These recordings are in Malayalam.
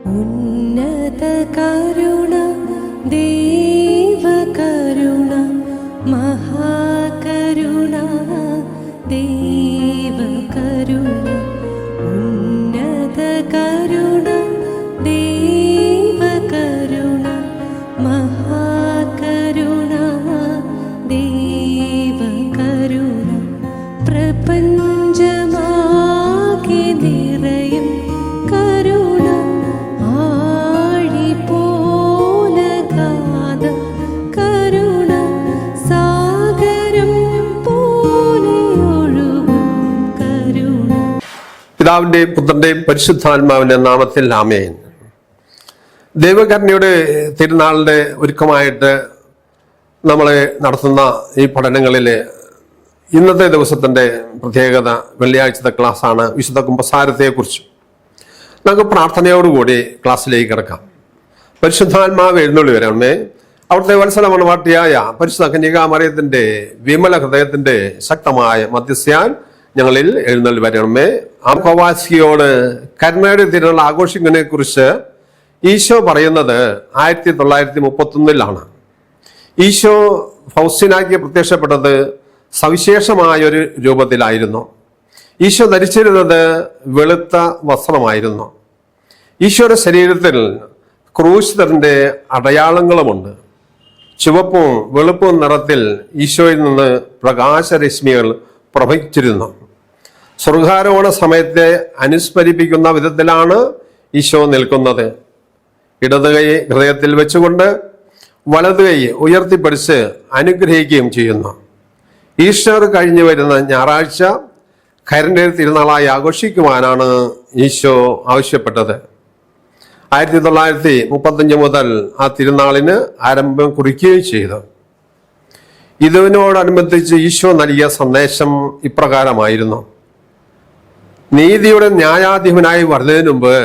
ഉന്നത കരുണ ദൈവകരുണ മഹാകരുണ ദൈവകരുണ ഉന്നത കരുണ ദൈവകരുണ മഹാകരുണ ദൈവകരുണ പ്രപഞ്ചമാകെ നിറയും കരുണ ആഴി പോലഗാധ കരുണ സാഗരം പോലെ ഒഴുകും കരുണ. പിതാവിന്റെയും പുത്രന്റെയും പരിശുദ്ധാത്മാവിന്റെ നാമത്തിൽ ആമേൻ. ദൈവകരുണയുടെ തിരുനാളിന്റെ ഒരുക്കമായിട്ട് നമ്മൾ നടത്തുന്ന ഈ പഠനങ്ങളിൽ ഇന്നത്തെ ദിവസത്തിൻ്റെ പ്രത്യേകത വെള്ളിയാഴ്ചത്തെ ക്ലാസ്സാണ് വിശുദ്ധ കുമ്പസാരത്തെക്കുറിച്ച്. നമുക്ക് പ്രാർത്ഥനയോടുകൂടി ക്ലാസ്സിലേക്ക് കിടക്കാം. പരിശുദ്ധാത്മാവ് എഴുന്നള്ളി വരണമേ. അവിടുത്തെ വത്സല മണവാട്ടിയായ പരിശുദ്ധ കന്യകാമറിയത്തിൻ്റെ വിമല ഹൃദയത്തിൻ്റെ ശക്തമായ മധ്യസ്ഥയാൽ ഞങ്ങളിൽ എഴുന്നള്ളി വരണമേ. ആ പ്രവാസിയോട് കരുണയുടെ തിരുനാൾ ആഘോഷിക്കുന്നതിനെ കുറിച്ച് ഈശോ പറയുന്നത് 1931 ഈശോ ഫൗസ്തീനായ്ക്ക് പ്രത്യക്ഷപ്പെട്ടത് സവിശേഷമായൊരു രൂപത്തിലായിരുന്നു. ഈശോ ധരിച്ചിരുന്നത് വെളുത്ത വസ്ത്രമായിരുന്നു. ഈശോയുടെ ശരീരത്തിൽ ക്രൂശിതന്റെ അടയാളങ്ങളുമുണ്ട്. ചുവപ്പും വെളുപ്പും നിറത്തിൽ ഈശോയിൽ നിന്ന് പ്രകാശരശ്മികൾ പ്രവഹിച്ചിരുന്നു. സ്വർഗാരോഹണ സമയത്തെ അനുസ്മരിപ്പിക്കുന്ന വിധത്തിലാണ് ഈശോ നിൽക്കുന്നത്. ഇടത് കൈ ഹൃദയത്തിൽ വെച്ചുകൊണ്ട് വലത് കൈ ഉയർത്തിപ്പിടിച്ച് അനുഗ്രഹിക്കുകയും ചെയ്യുന്നു. ഈസ്റ്റർ കഴിഞ്ഞു വരുന്ന ഞായറാഴ്ച കരുണയുടെ തിരുനാളായി ആഘോഷിക്കുവാനാണ് ഈശോ ആവശ്യപ്പെട്ടത്. 1935 മുതൽ ആ തിരുനാളിന് ആരംഭം കുറിക്കുകയും ചെയ്തു. ഇതിനോടനുബന്ധിച്ച് ഈശോ നൽകിയ സന്ദേശം ഇപ്രകാരമായിരുന്നു: നീതിയുടെ ന്യായാധിപനായി വരുന്നതിന് മുമ്പ്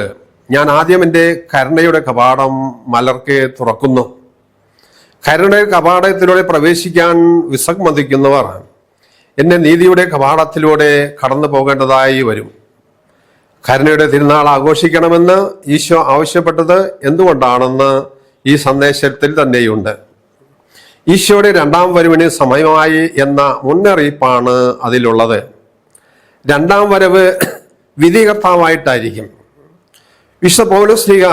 ഞാൻ ആദ്യം എൻ്റെ കരുണയുടെ കവാടം മലർക്കെ തുറക്കുന്നു. കരുണയുടെ കവാടത്തിലൂടെ പ്രവേശിക്കാൻ വിസമ്മതിക്കുന്നവർ എന്നെ നീതിയുടെ കവാടത്തിലൂടെ കടന്നു പോകേണ്ടതായി വരും. കരുണയുടെ തിരുനാൾ ആഘോഷിക്കണമെന്ന് ഈശോ ആവശ്യപ്പെട്ടത് എന്തുകൊണ്ടാണെന്ന് ഈ സന്ദേശത്തിൽ തന്നെയുണ്ട്. ഈശോയുടെ രണ്ടാം വരവിന് സമയമായി എന്ന മുന്നറിയിപ്പാണ് അതിലുള്ളത്. രണ്ടാം വരവ് വിധികർത്താവായിട്ടായിരിക്കും. വിശുദ്ധ പൗലോസ്ലീഹ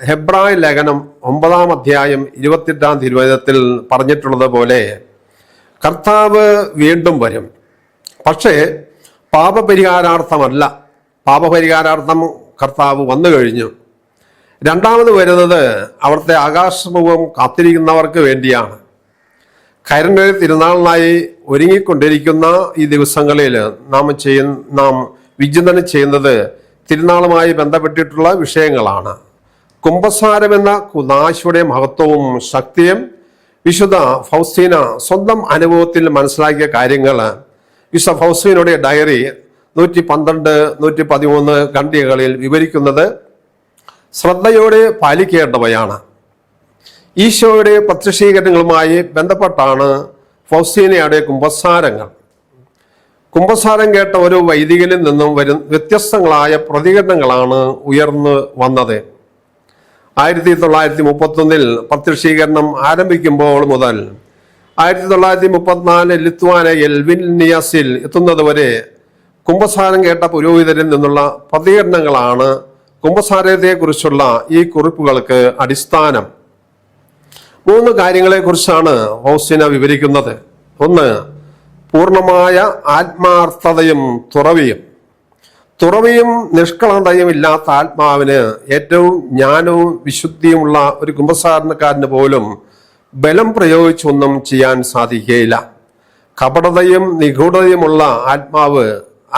ഹെബ്രായ ലേഖനം 9-ാം അധ്യായം 28-ാം തിരുവചനത്തിൽ പറഞ്ഞിട്ടുള്ളത് പോലെ കർത്താവ് വീണ്ടും വരും. പക്ഷേ പാപപരിഹാരാർത്ഥമല്ല. പാപപരിഹാരാർത്ഥം കർത്താവ് വന്നു കഴിഞ്ഞു. രണ്ടാമത് വരുന്നത് അവിടുത്തെ ആകാശമുഖം കാത്തിരിക്കുന്നവർക്ക് വേണ്ടിയാണ്. കരുണയുടെ തിരുനാളിനായി ഒരുങ്ങിക്കൊണ്ടിരിക്കുന്ന ഈ ദിവസങ്ങളിൽ നാം വിചിന്തനം ചെയ്യുന്നത് തിരുനാളുമായി ബന്ധപ്പെട്ടിട്ടുള്ള വിഷയങ്ങളാണ്. കുമ്പസാരം എന്ന കുദാശയുടെ മഹത്വവും ശക്തിയും വിശുദ്ധ ഫൗസ്തീന സ്വന്തം അനുഭവത്തിൽ മനസ്സിലാക്കിയ കാര്യങ്ങൾ വിശുദ്ധ ഫൗസ്തീനയുടെ ഡയറി 112, 113 ഖണ്ഡികകളിൽ വിവരിക്കുന്നത് ശ്രദ്ധയോടെ പാലിക്കേണ്ടവയാണ്. ഈശോയുടെ പ്രത്യക്ഷീകരണങ്ങളുമായി ബന്ധപ്പെട്ടാണ് ഫൗസ്തീനയുടെ കുമ്പസാരങ്ങൾ. കുമ്പസാരം കേട്ട ഒരു വൈദികനിൽ നിന്നും വ്യത്യസ്തങ്ങളായ പ്രതികരണങ്ങളാണ് ഉയർന്നു വന്നത്. 1931 പ്രത്യക്ഷീകരണം ആരംഭിക്കുമ്പോൾ മുതൽ 1934 ലിത്വാനയിൽ വിൽനിയസിൽ എത്തുന്നതുവരെ കുമ്പസാരം കേട്ട പുരോഹിതരിൽ നിന്നുള്ള പ്രതികരണങ്ങളാണ് കുമ്പസാരത്തെക്കുറിച്ചുള്ള ഈ കുറിപ്പുകൾക്ക് അടിസ്ഥാനം. 3 കാര്യങ്ങളെക്കുറിച്ചാണ് ഫൗസ്തീന വിവരിക്കുന്നത്. 1. പൂർണ്ണമായ ആത്മാർത്ഥതയും തുറവിയും നിഷ്കളങ്കതയും ഇല്ലാത്ത ആത്മാവിന് ഏറ്റവും ജ്ഞാനവും വിശുദ്ധിയുമുള്ള ഒരു കുമ്പസാരക്കാരന് പോലും ബലം പ്രയോഗിച്ചൊന്നും ചെയ്യാൻ സാധിക്കുകയില്ല. കപടതയും നിഗൂഢതയുമുള്ള ആത്മാവ്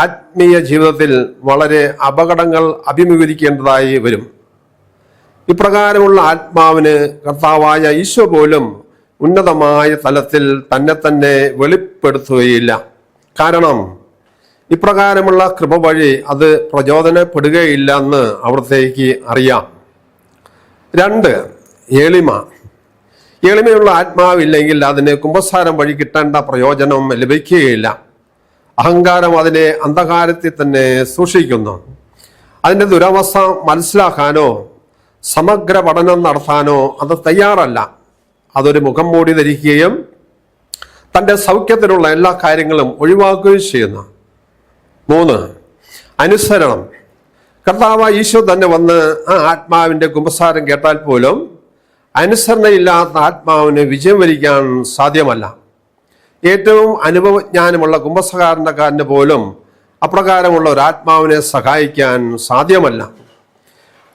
ആത്മീയ ജീവിതത്തിൽ വളരെ അപകടങ്ങൾ അഭിമുഖീകരിക്കേണ്ടതായി വരും. ഇപ്രകാരമുള്ള ആത്മാവിന് കർത്താവായ ഈശോ പോലും ഉന്നതമായ തലത്തിൽ തന്നെ വെളിപ്പെടുത്തുകയില്ല. കാരണം ഇപ്രകാരമുള്ള കൃപ വഴി അത് പ്രചോദനപ്പെടുകയില്ല എന്ന് അവിടത്തേക്ക് അറിയാം. 2. എളിമയുള്ള ആത്മാവില്ലെങ്കിൽ അതിന് കുമ്പസാരം വഴി കിട്ടേണ്ട പ്രയോജനം ലഭിക്കുകയില്ല. അഹങ്കാരം അതിനെ അന്ധകാരത്തിൽ തന്നെ സൂക്ഷിക്കുന്നു. അതിൻ്റെ ദുരവസ്ഥ മനസ്സിലാക്കാനോ സമഗ്ര പഠനം നടത്താനോ അത് തയ്യാറല്ല. അതൊരു മുഖം മൂടി ധരിക്കുകയും തൻ്റെ സൗഖ്യത്തിനുള്ള എല്ലാ കാര്യങ്ങളും ഒഴിവാക്കുകയും ചെയ്യുന്നു. 3, അനുസരണം. കർത്താവ് ഈശോ തന്നെ വന്ന് ആ ആത്മാവിൻ്റെ കുമ്പസാരം കേട്ടാൽ പോലും അനുസരണയില്ലാത്ത ആത്മാവിന് വിജയം വരിക്കാൻ സാധ്യമല്ല. ഏറ്റവും അനുഭവജ്ഞാനമുള്ള കുമ്പസാരക്കാരന് പോലും അപ്രകാരമുള്ള ഒരു ആത്മാവിനെ സഹായിക്കാൻ സാധ്യമല്ല.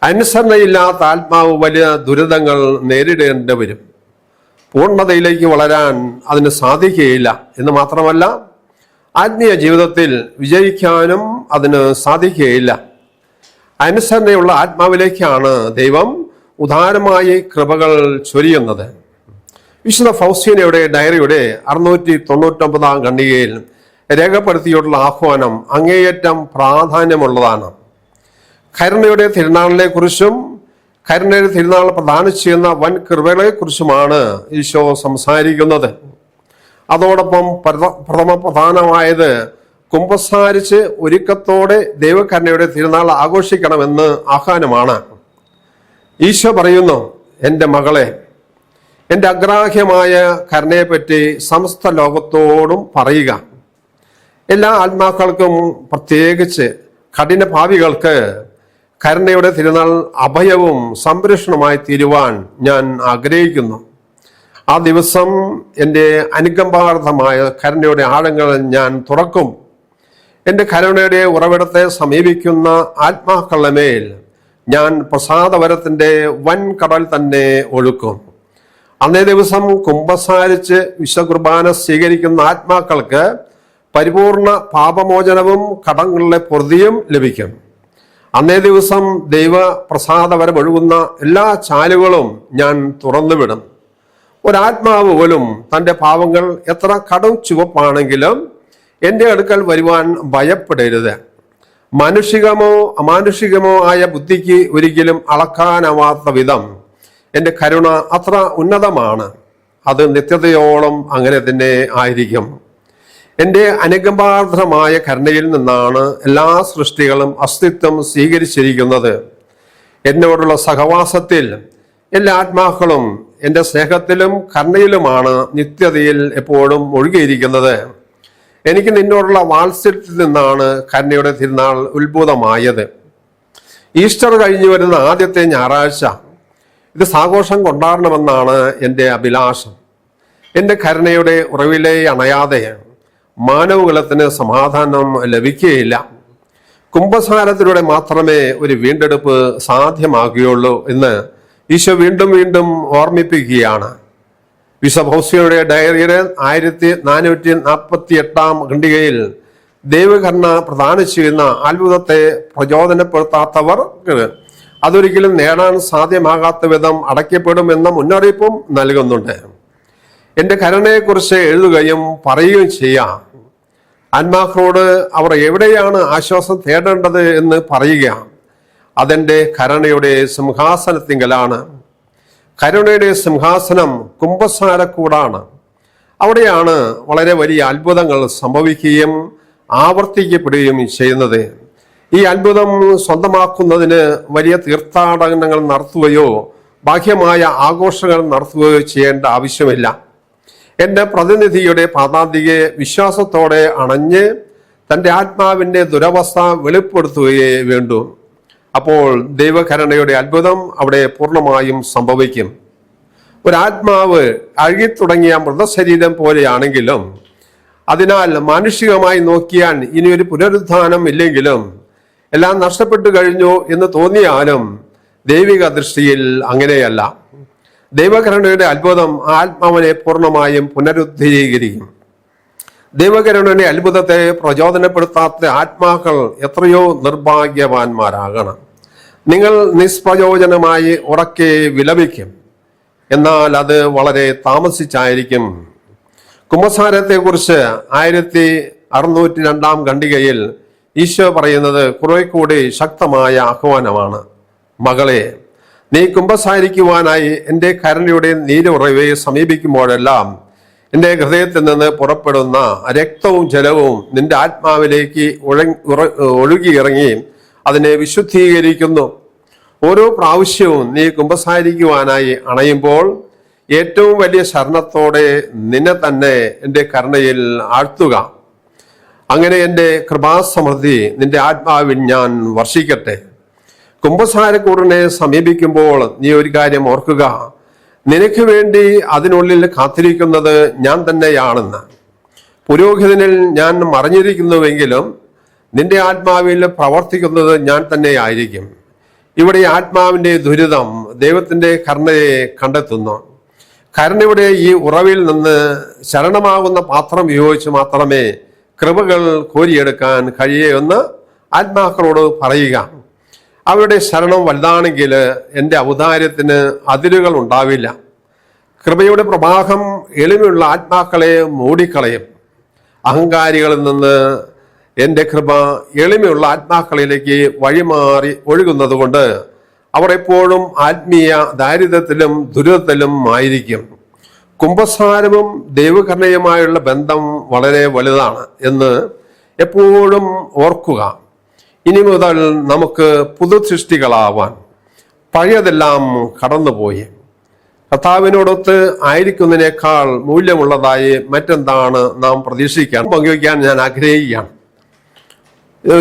അനുസരണയില്ലാത്ത ആത്മാവ് വലിയ ദുരിതങ്ങൾ നേരിടേണ്ടി വരും. പൂർണ്ണതയിലേക്ക് വളരാൻ അതിന് സാധിക്കുകയില്ല എന്ന് മാത്രമല്ല, ആത്മീയ ജീവിതത്തിൽ വിജയിക്കാനും അതിന് സാധിക്കുകയില്ല. അനുസരണയുള്ള ആത്മാവിലേക്കാണ് ദൈവം ഉദാരമായി കൃപകൾ ചൊരിയുന്നത്. വിശുദ്ധ ഫൗസ്റ്റീനയുടെ ഡയറിയുടെ 699 ഖണ്ഡികയിൽ രേഖപ്പെടുത്തിയിട്ടുള്ള ആഹ്വാനം അങ്ങേയറ്റം പ്രാധാന്യമുള്ളതാണ്. കരുണയുടെ തിരുനാളിനെ കുറിച്ചും കരുണയുടെ തിരുനാൾ പ്രദാനം ചെയ്യുന്ന വൻ കൃപകളെ കുറിച്ചുമാണ് ഈശോ സംസാരിക്കുന്നത്. അതോടൊപ്പം പ്രധാനമായത് കുമ്പസാരിച്ച് ഒരുക്കത്തോടെ ദൈവകരുണയുടെ തിരുനാൾ ആഘോഷിക്കണമെന്ന് ആഹ്വാനമാണ്. ഈശോ പറയുന്നു, എൻ്റെ മകളെ, എൻ്റെ അഗ്രാഹ്യമായ കരുണയെപ്പറ്റി സമസ്ത ലോകത്തോടും പറയുക. എല്ലാ ആത്മാക്കൾക്കും, പ്രത്യേകിച്ച് കഠിന ഭാവികൾക്ക് കരുണയുടെ തിരുനാൾ അഭയവും സംരക്ഷണമായി തീരുവാൻ ഞാൻ ആഗ്രഹിക്കുന്നു. ആ ദിവസം എൻ്റെ അനുകമ്പാർഹമായ കരുണയുടെ ആഴങ്ങൾ ഞാൻ തുറക്കും. എൻ്റെ കരുണയുടെ ഉറവിടത്തെ സമീപിക്കുന്ന ആത്മാക്കളുടെ മേൽ ഞാൻ പ്രസാദവരത്തിൻ്റെ വൻ കടൽ തന്നെ ഒഴുക്കും. അന്നേ ദിവസം കുമ്പസാരിച്ച് വിശ്വകുർബാന സ്വീകരിക്കുന്ന ആത്മാക്കൾക്ക് പരിപൂർണ പാപമോചനവും കടങ്ങളുടെ പൊറുതിയും ലഭിക്കും. അന്നേ ദിവസം ദൈവ പ്രസാദവരമൊഴുകുന്ന എല്ലാ ചാലുകളും ഞാൻ തുറന്നുവിടും. ഒരാത്മാവ് പോലും തൻ്റെ പാവങ്ങൾ എത്ര കടും ചുവപ്പാണെങ്കിലും എൻ്റെ അടുക്കൽ വരുവാൻ ഭയപ്പെടരുത്. മാനുഷികമോ അമാനുഷികമോ ആയ ബുദ്ധിക്ക് ഒരിക്കലും അളക്കാനാവാത്ത വിധം എൻ്റെ കരുണ അത്ര ഉന്നതമാണ്. അത് നിത്യതയോളം അങ്ങനെ തന്നെ ആയിരിക്കും. എൻ്റെ അനുകമ്പാർഹമായ കരുണയിൽ നിന്നാണ് എല്ലാ സൃഷ്ടികളും അസ്തിത്വം സ്വീകരിച്ചിരിക്കുന്നത്. എന്നോടുള്ള സഹവാസത്തിൽ എല്ലാ ആത്മാക്കളും എൻ്റെ സ്നേഹത്തിലും കരുണയിലുമാണ് നിത്യതയിൽ എപ്പോഴും ഒഴുകിയിരിക്കുന്നത്. എനിക്ക് നിന്നോടുള്ള വാത്സല്യത്തിൽ നിന്നാണ് കരുണയുടെ തിരുനാൾ ഉത്ഭൂതമായത്. ഈസ്റ്റർ കഴിഞ്ഞു വരുന്ന ആദ്യത്തെ ഞായറാഴ്ച ഇത് സാഘോഷം കൊണ്ടാടണമെന്നാണ് എൻ്റെ അഭിലാഷം. എൻ്റെ കരുണയുടെ ഉറവിലെ അണയാതെ മാനവകുലത്തിന് സമാധാനം ലഭിക്കുകയില്ല. കുമ്പസാരത്തിലൂടെ മാത്രമേ ഒരു വീണ്ടെടുപ്പ് സാധ്യമാകുകയുള്ളൂ എന്ന് ഈശോ വീണ്ടും വീണ്ടും ഓർമ്മിപ്പിക്കുകയാണ്. വിശുദ്ധ ഫൗസ്റ്റീനയുടെ ഡയറിയുടെ 1448 ഖണ്ഡികയിൽ ദൈവകരുണ പ്രദാനം ചെയ്യുന്ന അത്ഭുതത്തെ പ്രചോദനപ്പെടുത്താത്തവർക്ക് അതൊരിക്കലും നേടാൻ സാധ്യമാകാത്ത വിധം അടയ്ക്കപ്പെടുമെന്ന മുന്നറിയിപ്പും നൽകുന്നുണ്ട്. എൻ്റെ കരുണയെക്കുറിച്ച് എഴുതുകയും പറയുകയും ചെയ്യാം. ആത്മാക്കളോട് അവർ എവിടെയാണ് ആശ്വാസം തേടേണ്ടത് എന്ന് പറയുക. അതെൻ്റെ കരുണയുടെ സിംഹാസനത്തിങ്കലാണ്. കരുണയുടെ സിംഹാസനം കുമ്പസാരക്കൂടാണ്. അവിടെയാണ് വളരെ വലിയ അത്ഭുതങ്ങൾ സംഭവിക്കുകയും ആവർത്തിക്കപ്പെടുകയും ചെയ്യുന്നത്. ഈ അത്ഭുതം സ്വന്തമാക്കുന്നതിന് വലിയ തീർത്ഥാടനങ്ങൾ നടത്തുകയോ ബാഹ്യമായ ആഘോഷങ്ങൾ നടത്തുകയോ ചെയ്യേണ്ട ആവശ്യമില്ല. എൻ്റെ പ്രതിനിധിയുടെ പാതാന്തികയെ വിശ്വാസത്തോടെ അണഞ്ഞ് തൻ്റെ ആത്മാവിൻ്റെ ദുരവസ്ഥ വെളിപ്പെടുത്തുകയേ വേണ്ടൂ. അപ്പോൾ ദൈവകരുണയുടെ അത്ഭുതം അവിടെ പൂർണ്ണമായും സംഭവിക്കും. ഒരാത്മാവ് അഴുകിത്തുടങ്ങിയ മൃതശരീരം പോലെയാണെങ്കിലും, അതിനാൽ മാനുഷികമായി നോക്കിയാൽ ഇനിയൊരു പുനരുത്ഥാനം ഇല്ലെങ്കിലും എല്ലാം നഷ്ടപ്പെട്ടു കഴിഞ്ഞു എന്ന് തോന്നിയാലും ദൈവിക ദൃഷ്ടിയിൽ അങ്ങനെയല്ല. ദൈവകരുണയുടെ അത്ഭുതം ആത്മാവിനെ പൂർണ്ണമായും പുനരുദ്ധീകരിക്കും. ദൈവകരുണയുടെ അത്ഭുതത്തെ പ്രചോദനപ്പെടുത്താത്ത ആത്മാക്കൾ എത്രയോ നിർഭാഗ്യവാന്മാരാകണം. നിങ്ങൾ നിഷ്പ്രയോജനമായി ഉറക്കെ വിലപിക്കും, എന്നാൽ അത് വളരെ താമസിച്ചായിരിക്കും. കുമ്പസാരത്തെക്കുറിച്ച് 1602 ഖണ്ഡികയിൽ ഈശോ പറയുന്നത് കുറെ കൂടി ശക്തമായ ആഹ്വാനമാണ്. മകളെ, നീ കുമ്പസാരിക്കുവാനായി എൻ്റെ കരുണയുടെ നീരുറവയെ സമീപിക്കുമ്പോഴെല്ലാം എൻ്റെ ഹൃദയത്തിൽ നിന്ന് പുറപ്പെടുന്ന രക്തവും ജലവും നിന്റെ ആത്മാവിലേക്ക് ഒഴുകിയിറങ്ങി അതിനെ വിശുദ്ധീകരിക്കുന്നു. ഓരോ പ്രാവശ്യവും നീ കുമ്പസാരിക്കുവാനായി അണയുമ്പോൾ ഏറ്റവും വലിയ ശരണത്തോടെ നിന്നെ തന്നെ എൻ്റെ കരുണയിൽ ആഴ്ത്തുക. അങ്ങനെ എൻ്റെ കൃപാസമൃദ്ധി നിന്റെ ആത്മാവിൽ ഞാൻ വർഷിക്കട്ടെ. കുമ്പസാരക്കൂടിനെ സമീപിക്കുമ്പോൾ നീ ഒരു കാര്യം ഓർക്കുക, നിനക്ക് വേണ്ടി അതിനുള്ളിൽ കാത്തിരിക്കുന്നത് ഞാൻ തന്നെയാണെന്ന്. പുരോഹിതനിൽ ഞാൻ മറഞ്ഞിരിക്കുന്നുവെങ്കിലും നിന്റെ ആത്മാവിൽ പ്രവർത്തിക്കുന്നത് ഞാൻ തന്നെയായിരിക്കും. ഇവിടെ ആത്മാവിൻ്റെ ദുരിതം ദൈവത്തിൻ്റെ കരുണയെ കണ്ടെത്തുന്നു. കരുണയുടെ ഈ ഉറവിൽ നിന്ന് ശരണമാകുന്ന പാത്രം ഉപയോഗിച്ച് മാത്രമേ കൃപകൾ കോരിയെടുക്കാൻ കഴിയുമെന്ന് ആത്മാക്കളോട് പറയുക. അവരുടെ ശരണം വലുതാണെങ്കിൽ എൻ്റെ ഔദാര്യത്തിന് അതിരുകൾ ഉണ്ടാവില്ല. കൃപയുടെ പ്രവാഹം എളിമയുള്ള ആത്മാക്കളെ മൂടിക്കളയും. അഹങ്കാരികളിൽ നിന്ന് എൻ്റെ കൃപ എളിമയുള്ള ആത്മാക്കളിലേക്ക് വഴിമാറി ഒഴുകുന്നത് കൊണ്ട് അവർ എപ്പോഴും ആത്മീയ ദാരിദ്ര്യത്തിലും ദുരിതത്തിലും ആയിരിക്കും. കുമ്പസാരവും ദൈവകരുണയുമായുള്ള ബന്ധം വളരെ വലുതാണ് എന്ന് എപ്പോഴും ഓർക്കുക. ഇനി മുതൽ നമുക്ക് പുതുസൃഷ്ടികളാവാൻ പഴയതെല്ലാം കടന്നുപോയി കർത്താവിനോടൊത്ത് ആയിരിക്കുന്നതിനേക്കാൾ മൂല്യമുള്ളതായി മറ്റെന്താണ് നാം പ്രതീക്ഷിക്കാൻ പങ്കുവയ്ക്കാൻ ഞാൻ ആഗ്രഹിക്കുകയാണ്.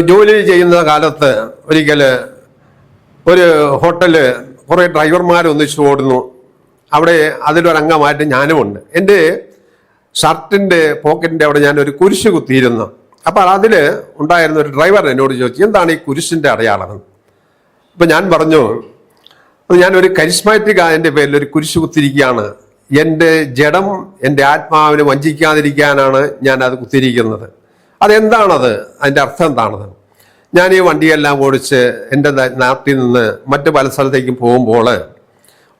ജോലി ചെയ്യുന്ന കാലത്ത് ഒരിക്കൽ ഒരു ഹോട്ടല് കുറേ ഡ്രൈവർമാർ ഒന്നിച്ചു ഓടുന്നു. അവിടെ അതിലൊരംഗമായിട്ട് ഞാനുമുണ്ട്. എൻ്റെ ഷർട്ടിൻ്റെ പോക്കറ്റിൻ്റെ അവിടെ ഞാനൊരു കുരിശ് കുത്തിയിരുന്നു. അപ്പോൾ അതിൽ ഉണ്ടായിരുന്ന ഒരു ഡ്രൈവർ എന്നോട് ചോദിച്ചു, എന്താണ് ഈ കുരിശിൻ്റെ അടയാളം? അപ്പം ഞാൻ പറഞ്ഞു, ഞാനൊരു കരിസ്മാറ്റിക് ആയതിൻ്റെ പേരിൽ ഒരു കുരിശ് കുത്തിരിക്കുകയാണ്. എൻ്റെ ജഡം എൻ്റെ ആത്മാവിനെ വഞ്ചിക്കാതിരിക്കാനാണ് ഞാൻ അത് കുത്തിരിക്കുന്നത്. അതെന്താണത്? അതിൻ്റെ അർത്ഥം എന്താണത്? ഞാൻ ഈ വണ്ടിയെല്ലാം ഓടിച്ച് എൻ്റെ നാട്ടിൽ നിന്ന് മറ്റു പല സ്ഥലത്തേക്കും പോകുമ്പോൾ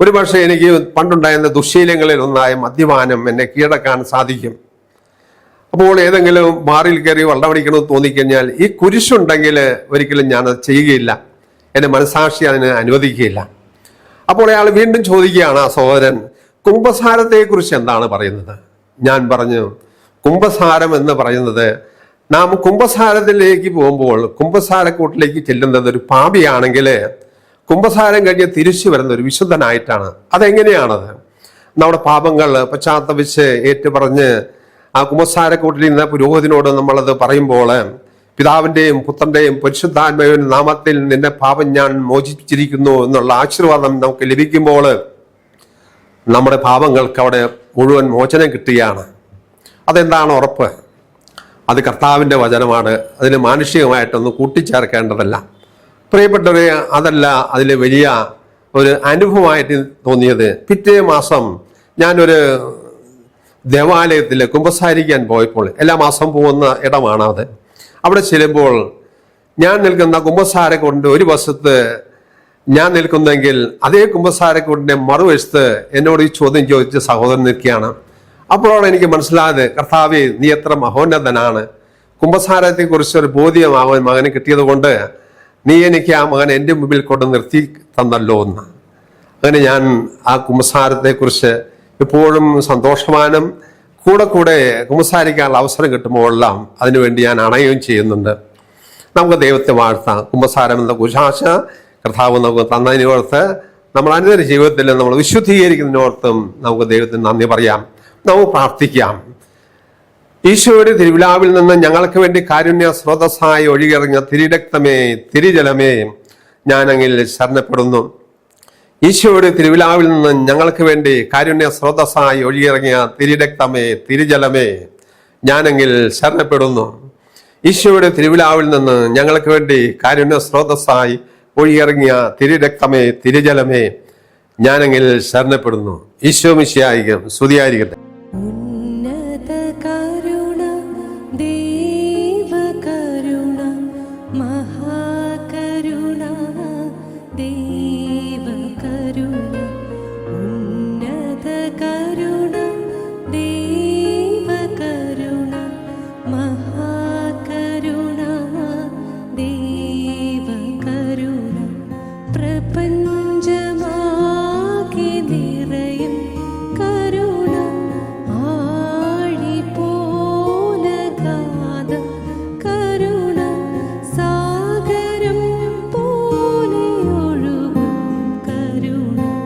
ഒരു പക്ഷേ എനിക്ക് പണ്ടുണ്ടായിരുന്ന ദുശ്ശീലങ്ങളിൽ ഒന്നായ മദ്യപാനം എന്നെ കീഴടക്കാൻ സാധിക്കും. അപ്പോൾ ഏതെങ്കിലും ബാറിൽ കയറി വള്ളമടിക്കണമെന്ന് തോന്നിക്കഴിഞ്ഞാൽ ഈ കുരിശുണ്ടെങ്കിൽ ഒരിക്കലും ഞാനത് ചെയ്യുകയില്ല. എൻ്റെ മനസാക്ഷി അതിന് അനുവദിക്കുകയില്ല. അപ്പോൾ അയാൾ വീണ്ടും ചോദിക്കുകയാണ്, ആ സഹോദരൻ, കുമ്പസാരത്തെക്കുറിച്ച് എന്താണ് പറയുന്നത്? ഞാൻ പറഞ്ഞു, കുമ്പസാരം എന്ന് പറയുന്നത് നാം കുമ്പസാരത്തിലേക്ക് പോകുമ്പോൾ കുമ്പസാരക്കൂട്ടിലേക്ക് ചെല്ലുന്നത് ഒരു പാപിയാണെങ്കിൽ കുമ്പസാരം കഴിഞ്ഞ് തിരിച്ചു വരുന്ന ഒരു വിശുദ്ധനായിട്ടാണ്. അതെങ്ങനെയാണത്? നമ്മുടെ പാപങ്ങൾ പശ്ചാത്തപിച്ച് ഏറ്റുപറഞ്ഞ് ആ കുമ്പസാരക്കൂട്ടിൽ നിന്ന് പുരോഹിതനോട് നമ്മളത് പറയുമ്പോൾ പിതാവിൻ്റെയും പുത്രൻ്റെയും പരിശുദ്ധാത്മാവിൻ്റെ നാമത്തിൽ നിന്റെ പാപം ഞാൻ മോചിപ്പിച്ചിരിക്കുന്നു എന്നുള്ള ആശീർവാദം നമുക്ക് ലഭിക്കുമ്പോൾ നമ്മുടെ പാപങ്ങൾക്ക് അവിടെ മുഴുവൻ മോചനം കിട്ടുകയാണ്. അതെന്താണ് ഉറപ്പ്? അത് കർത്താവിൻ്റെ വചനമാണ്. അതിന് മാനുഷികമായിട്ടൊന്നും കൂട്ടിച്ചേർക്കേണ്ടതല്ല. പ്രിയപ്പെട്ടവരെ, അതല്ല അതിൽ വലിയ ഒരു അനുഭവമായിട്ട് തോന്നിയത്. പിറ്റേ മാസം ഞാനൊരു ദേവാലയത്തിൽ കുമ്പസാരിക്കാൻ പോയപ്പോൾ, എല്ലാ മാസം പോകുന്ന ഇടമാണ് അത്. അവിടെ ചെല്ലുമ്പോൾ ഞാൻ നിൽക്കുന്ന കുമ്പസാരക്കൂടിൻ്റെ ഒരു വശത്ത് ഞാൻ നിൽക്കുന്നെങ്കിൽ അതേ കുമ്പസാരക്കൂടിൻ്റെ മറുവശത്ത് എന്നോട് ഈ ചോദ്യം ചോദിച്ച സഹോദരൻ നിൽക്കുകയാണ്. അപ്പോഴാണ് എനിക്ക് മനസ്സിലായത്, കർത്താവേ, നീ എത്ര മഹോന്നതനാണ്. കുമ്പസാരത്തെക്കുറിച്ച് ഒരു ബോധ്യം മകന് കിട്ടിയത് കൊണ്ട് നീ എനിക്ക് ആ മകൻ എൻ്റെ മുമ്പിൽ കൊണ്ട് നിർത്തി തന്നല്ലോ എന്ന്. അങ്ങനെ ഞാൻ ആ കുമ്പസാരത്തെക്കുറിച്ച് എപ്പോഴും സന്തോഷവാനും കൂടെ കുമ്പസാരിക്കാനുള്ള അവസരം കിട്ടുമ്പോഴെല്ലാം അതിനുവേണ്ടി ഞാൻ അണയുകയും ചെയ്യുന്നുണ്ട്. നമുക്ക് ദൈവത്തെ വാഴ്ത്താം. കുമ്പസാരം എന്ന കുശാശ കർത്താവ് നമുക്ക് തന്നതിനോർത്ത് നമ്മൾ അനുദിന ജീവിതത്തിൽ നമ്മൾ വിശുദ്ധീകരിക്കുന്നതിനോർത്തും നമുക്ക് ദൈവത്തിന് നന്ദി പറയാം. നമുക്ക് പ്രാർത്ഥിക്കാം. ഈശോയുടെ തിരുവിലാവിൽ നിന്ന് ഞങ്ങൾക്ക് വേണ്ടി കാരുണ്യ സ്രോതസ്സായി ഒഴുകിയിറങ്ങിയ തിരുരക്തമേ, തിരുജലമേ, ഞാനങ്ങിൽ ശരണപ്പെടുന്നു. ഈശോയുടെ തിരുവിലാവിൽ നിന്ന് ഞങ്ങൾക്ക് വേണ്ടി കാരുണ്യ സ്രോതസ്സായി ഒഴുകിയിറങ്ങിയ തിരുരക്തമേ, തിരുജലമേ, ഞാനെങ്കിൽ ശരണപ്പെടുന്നു. ഈശോയുടെ തിരുവിലാവിൽ നിന്ന് ഞങ്ങൾക്ക് വേണ്ടി കാരുണ്യ സ്രോതസ്സായി ഒഴുകിയിറങ്ങിയ തിരുരക്തമേ, തിരുജലമേ, ഞാനെങ്കിൽ ശരണപ്പെടുന്നു. ഈശോ മിശിഹായിക്കും സ്തുതിയായിരിക്കട്ടെ.